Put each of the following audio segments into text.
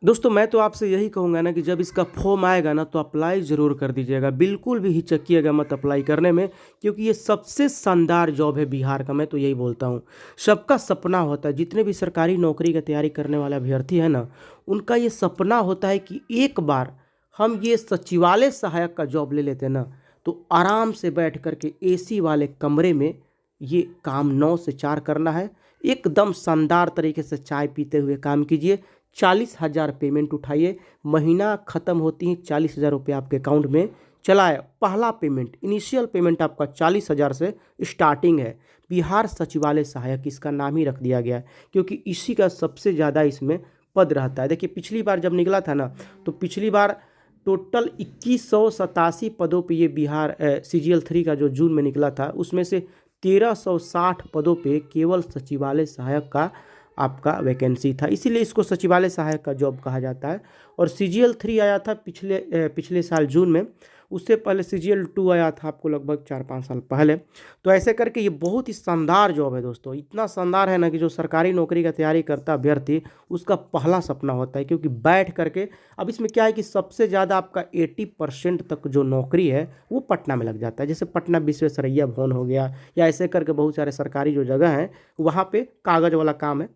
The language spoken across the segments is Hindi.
दोस्तों मैं तो आपसे यही कहूँगा ना कि जब इसका फॉर्म आएगा ना तो अप्लाई ज़रूर कर दीजिएगा। बिल्कुल भी हिचकिएगा मत अप्लाई करने में, क्योंकि ये सबसे शानदार जॉब है बिहार का। मैं तो यही बोलता हूँ, सबका सपना होता है, जितने भी सरकारी नौकरी की तैयारी करने वाले अभ्यर्थी है ना, उनका ये सपना होता है कि एक बार हम ये सचिवालय सहायक का जॉब ले लेते ना, तो आराम से बैठ कर के एसी वाले कमरे में ये काम 9 से 4 करना है। एकदम शानदार तरीके से चाय पीते हुए काम कीजिए। 40,000 पेमेंट उठाइए, महीना ख़त्म होती है 40,000 रुपये आपके अकाउंट में चला आए। पहला पेमेंट, इनिशियल पेमेंट आपका 40,000 से स्टार्टिंग है। बिहार सचिवालय सहायक इसका नाम ही रख दिया गया है, क्योंकि इसी का सबसे ज़्यादा इसमें पद रहता है। देखिए पिछली बार जब निकला था ना, तो पिछली बार टोटल 2187 पदों पे ये बिहार CGL 3 का जो जून में निकला था, उसमें से 1360 पदों पे केवल सचिवालय सहायक का आपका वैकेंसी था, इसीलिए इसको सचिवालय सहायक का जॉब कहा जाता है। और CGL 3 आया था पिछले साल जून में, उससे पहले CGL 2 आया था आपको लगभग 4-5 साल पहले। तो ऐसे करके ये बहुत ही शानदार जॉब है दोस्तों, इतना शानदार है ना कि जो सरकारी नौकरी का तैयारी करता अभ्यर्थी, उसका पहला सपना होता है। क्योंकि बैठ करके, अब इसमें क्या है कि सबसे ज़्यादा आपका 80% तक जो नौकरी है वो पटना में लग जाता है। जैसे पटना विश्वेश्वरैया भवन हो गया, या ऐसे करके बहुत सारे सरकारी जो जगह हैं वहाँ पे कागज़ वाला काम है,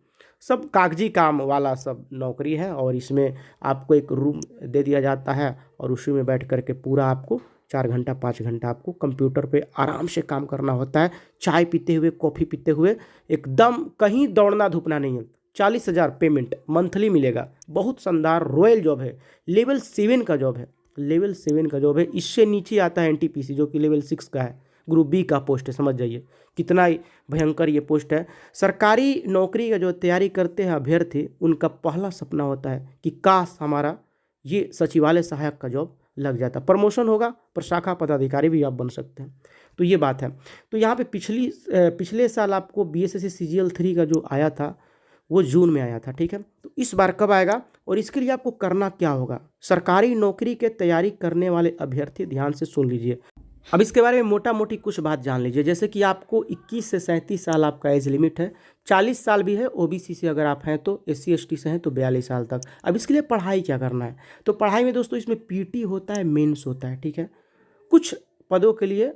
सब कागजी काम वाला सब नौकरी है। और इसमें आपको एक रूम दे दिया जाता है, और उसी में बैठ कर के पूरा आपको 4 घंटा 5 घंटा आपको कंप्यूटर पे आराम से काम करना होता है, चाय पीते हुए, कॉफ़ी पीते हुए। एकदम कहीं दौड़ना धूपना नहीं है। 40,000 पेमेंट मंथली मिलेगा। बहुत शानदार रॉयल जॉब है, लेवल 7 का जॉब है, लेवल 7 का जॉब है। इससे नीचे आता है NTPC, जो कि लेवल 6 का है, ग्रुप B का पोस्ट है। समझ जाइए कितना भयंकर ये पोस्ट है। सरकारी नौकरी का जो तैयारी करते हैं अभ्यर्थी, उनका पहला सपना होता है कि काश हमारा ये सचिवालय सहायक का जॉब लग जाता। प्रमोशन होगा, प्रशाखा पदाधिकारी भी आप बन सकते हैं। तो ये बात है। तो यहाँ पे पिछले साल आपको BSSC CGL 3 का जो आया था वो जून में आया था, ठीक है। तो इस बार कब आएगा, और इसके लिए आपको करना क्या होगा, सरकारी नौकरी के तैयारी करने वाले अभ्यर्थी ध्यान से सुन लीजिए। अब इसके बारे में मोटा मोटी कुछ बात जान लीजिए। जैसे कि आपको 21 से 37 साल आपका एज लिमिट है, 40 साल भी है OBC से अगर आप हैं तो, SC ST से हैं तो 42 साल तक। अब इसके लिए पढ़ाई क्या करना है, तो पढ़ाई में दोस्तों इसमें PT होता है, मेंस होता है, ठीक है। कुछ पदों के लिए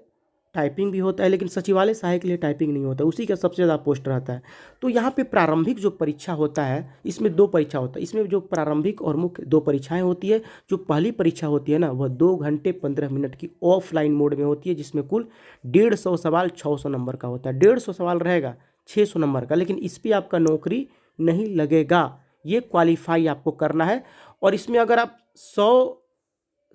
टाइपिंग भी होता है, लेकिन सचिवालय सहायक के लिए टाइपिंग नहीं होता, उसी का सबसे ज़्यादा पोस्ट रहता है। तो यहाँ पे प्रारंभिक जो परीक्षा होता है, इसमें 2 परीक्षा होता है। इसमें जो प्रारंभिक और मुख्य 2 परीक्षाएं होती है। जो पहली परीक्षा होती है ना, वह 2 घंटे 15 मिनट की ऑफलाइन मोड में होती है, जिसमें कुल 150 सवाल 600 नंबर का होता है। 150 सवाल रहेगा 600 नंबर का, लेकिन इस पर आपका नौकरी नहीं लगेगा, ये क्वालिफाई आपको करना है। और इसमें अगर आप 100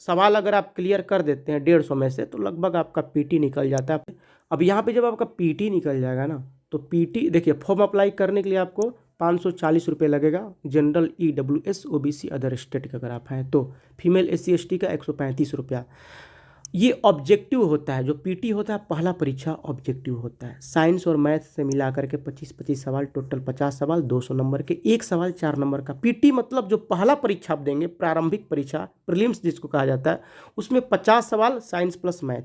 सवाल अगर आप क्लियर कर देते हैं 150 में से, तो लगभग आपका PT निकल जाता है। अब यहाँ पे जब आपका PT निकल जाएगा ना, तो PT देखिए, फॉर्म अप्लाई करने के लिए आपको 540 रुपये लगेगा। General EWS OBC other state का अगर आप हैं तो, फीमेल SC ST का 135 रुपया। ये ऑब्जेक्टिव होता है, जो PT होता है पहला परीक्षा ऑब्जेक्टिव होता है। साइंस और मैथ से मिला करके 25-25 सवाल, टोटल 50 सवाल 200 नंबर के, एक सवाल 4 नंबर का। PT मतलब जो पहला परीक्षा आप देंगे, प्रारंभिक परीक्षा, प्रीलिम्स जिसको कहा जाता है, उसमें 50 सवाल साइंस प्लस मैथ,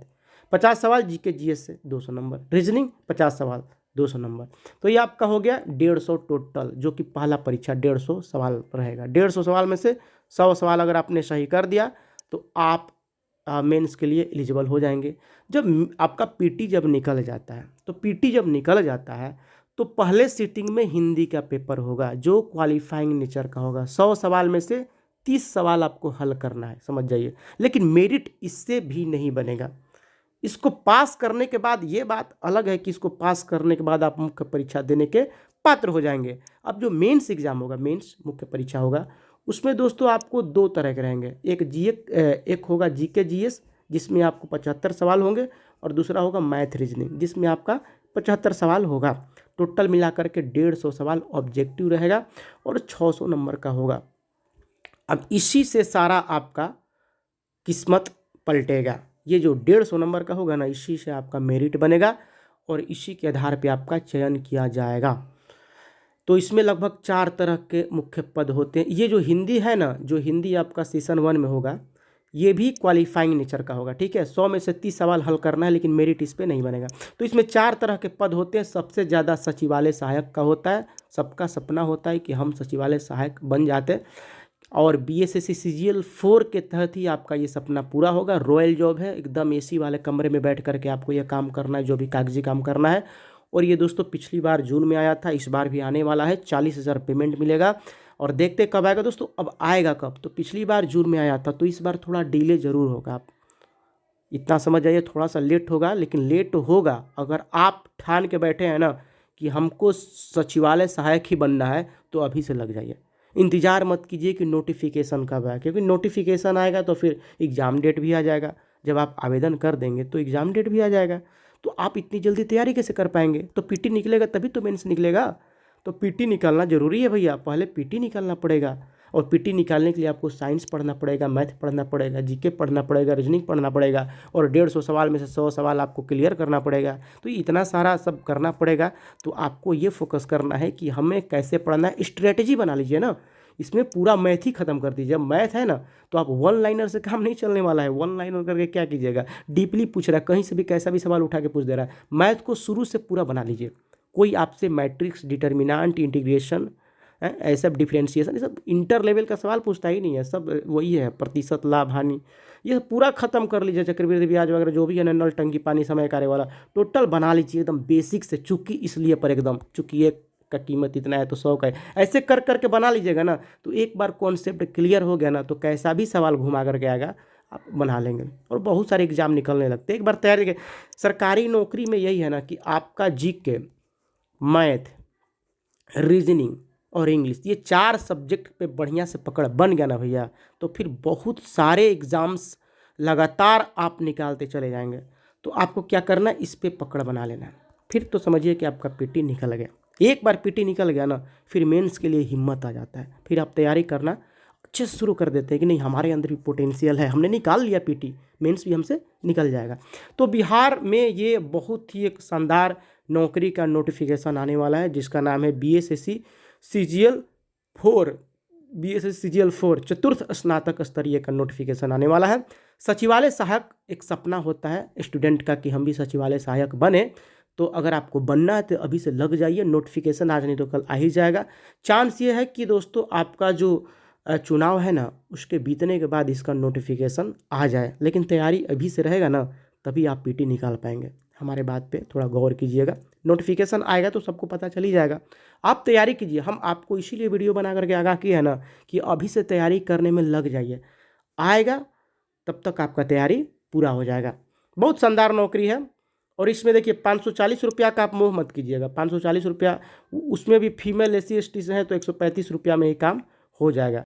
50 सवाल GK GS से 200 नंबर, रीजनिंग 50 सवाल 200 नंबर। तो ये आपका हो गया 150 टोटल, जो कि पहला परीक्षा 150 सवाल रहेगा। 150 सवाल में से 100 सवाल अगर आपने सही कर दिया तो आप मेंस के लिए एलिजिबल हो जाएंगे। जब आपका PT जब निकल जाता है, तो PT जब निकल जाता है तो पहले सीटिंग में हिंदी का पेपर होगा, जो क्वालिफाइंग नेचर का होगा। 100 सवाल में से 30 सवाल आपको हल करना है, समझ जाइए। लेकिन मेरिट इससे भी नहीं बनेगा। इसको पास करने के बाद, ये बात अलग है कि इसको पास करने के बाद आप मुख्य परीक्षा देने के पात्र हो जाएंगे। अब जो मेंस एग्जाम होगा, मेंस मुख्य परीक्षा होगा, उसमें दोस्तों आपको 2 तरह के रहेंगे। एक होगा GK GS, जिसमें आपको 75 सवाल होंगे, और दूसरा होगा मैथ रीजनिंग, जिसमें आपका 75 सवाल होगा। टोटल मिलाकर के 150 सवाल ऑब्जेक्टिव रहेगा, और 600 नंबर का होगा। अब इसी से सारा आपका किस्मत पलटेगा। ये जो 150 नंबर का होगा ना, इसी से आपका मेरिट बनेगा, और इसी के आधार पे आपका चयन किया जाएगा। तो इसमें लगभग 4 तरह के मुख्य पद होते हैं। ये जो हिंदी है ना, जो हिंदी आपका सेशन 1 में होगा, ये भी क्वालिफाइंग नेचर का होगा, ठीक है। 100 में से 30 सवाल हल करना है, लेकिन मेरिट इस पे नहीं बनेगा। तो इसमें 4 तरह के पद होते हैं। सबसे ज़्यादा सचिवालय सहायक का होता है। सबका सपना होता है कि हम सचिवालय सहायक बन जाते। और BSSC CGL 4 के तहत ही आपका ये सपना पूरा होगा। रॉयल जॉब है, एकदम AC वाले कमरे में बैठ करके आपको ये काम करना है, जो भी कागजी काम करना है। और ये दोस्तों पिछली बार जून में आया था, इस बार भी आने वाला है। 40,000 पेमेंट मिलेगा। और देखते कब आएगा दोस्तों, अब आएगा कब, तो पिछली बार जून में आया था, तो इस बार थोड़ा डिले ज़रूर होगा। आप इतना समझ जाइए, थोड़ा सा लेट होगा, लेकिन लेट होगा। अगर आप ठान के बैठे हैं ना कि हमको सचिवालय सहायक ही बनना है, तो अभी से लग जाइए। इंतज़ार मत कीजिए कि नोटिफिकेशन कब आए, क्योंकि नोटिफिकेशन आएगा तो फिर एग्ज़ाम डेट भी आ जाएगा। जब आप आवेदन कर देंगे तो एग्ज़ाम डेट भी आ जाएगा, तो आप इतनी जल्दी तैयारी कैसे कर पाएंगे। तो PT निकलेगा तभी तो मेंस निकलेगा। तो PT निकालना ज़रूरी है भैया, पहले PT निकालना पड़ेगा। और PT निकालने के लिए आपको साइंस पढ़ना पड़ेगा, मैथ पढ़ना पड़ेगा, GK पढ़ना पड़ेगा, रीजनिंग पढ़ना पड़ेगा, और 150 सवाल में से 100 सवाल आपको क्लियर करना पड़ेगा। तो इतना सारा सब करना पड़ेगा। तो आपको ये फोकस करना है कि हमें कैसे पढ़ना है, स्ट्रेटजी बना लीजिए ना। इसमें पूरा मैथ ही खत्म कर दीजिए। मैथ है ना, तो आप वन लाइनर से काम नहीं चलने वाला है। वन लाइनर करके क्या कीजिएगा, डीपली पूछ रहा है, कहीं से भी कैसा भी सवाल उठा के पूछ दे रहा है। मैथ को शुरू से पूरा बना लीजिए। कोई आपसे मैट्रिक्स, डिटर्मिनेंट, इंटीग्रेशन, ऐसा डिफरेंशिएशन, ये सब इंटर लेवल का सवाल पूछता ही नहीं है। सब वही है, प्रतिशत, लाभ, हानि, ये पूरा खत्म कर लीजिए। चक्रवृद्धि ब्याज वगैरह जो भी है ना, नल, टंकी, पानी, समय कार्य वाला टोटल बना लीजिए एकदम बेसिक से। चूंकि इसलिए पर एकदम, चूंकि एक का कीमत इतना है तो 100 का है, ऐसे कर करके बना लीजिएगा ना। तो एक बार कॉन्सेप्ट क्लियर हो गया ना, तो कैसा भी सवाल घुमा करके आएगा आप बना लेंगे। और बहुत सारे एग्जाम निकलने लगते हैं एक बार तैयारी। सरकारी नौकरी में यही है ना कि आपका GK, मैथ, रीजनिंग और इंग्लिश, ये 4 सब्जेक्ट पे बढ़िया से पकड़ बन गया ना भैया, तो फिर बहुत सारे एग्ज़ाम्स लगातार आप निकालते चले जाएंगे। तो आपको क्या करना है, इस पे पकड़ बना लेना है। फिर तो समझिए कि आपका PT निकल गया। एक बार PT निकल गया ना, फिर मेंस के लिए हिम्मत आ जाता है। फिर आप तैयारी करना अच्छे से शुरू कर देते हैं कि नहीं, हमारे अंदर भी पोटेंशियल है, हमने निकाल लिया PT, मेंस भी हमसे निकल जाएगा। तो बिहार में ये बहुत ही एक शानदार नौकरी का नोटिफिकेशन आने वाला है, जिसका नाम है BSSC CGL 4। BSSC CGL 4 चतुर्थ स्नातक स्तरीय का नोटिफिकेशन आने वाला है। सचिवालय सहायक एक सपना होता है स्टूडेंट का कि हम भी सचिवालय सहायक बने। तो अगर आपको बनना है तो अभी से लग जाइए। नोटिफिकेशन आज नहीं तो कल आ ही जाएगा। चांस ये है कि दोस्तों आपका जो चुनाव है ना, उसके बीतने के बाद इसका नोटिफिकेशन आ जाए। लेकिन तैयारी अभी से रहेगा ना, तभी आप PT निकाल पाएंगे। हमारे बात पे थोड़ा गौर कीजिएगा। नोटिफिकेशन आएगा तो सबको पता चल ही जाएगा। आप तैयारी कीजिए। हम आपको इसीलिए वीडियो बना करके आगाह किया है ना कि अभी से तैयारी करने में लग जाइए। आएगा तब तक आपका तैयारी पूरा हो जाएगा। बहुत शानदार नौकरी है। और इसमें देखिए 540 रुपया का आप मोह मत कीजिएगा। 540 रुपया, उसमें भी फीमेल SC ST से हैं तो 135 रुपया में ही काम हो जाएगा।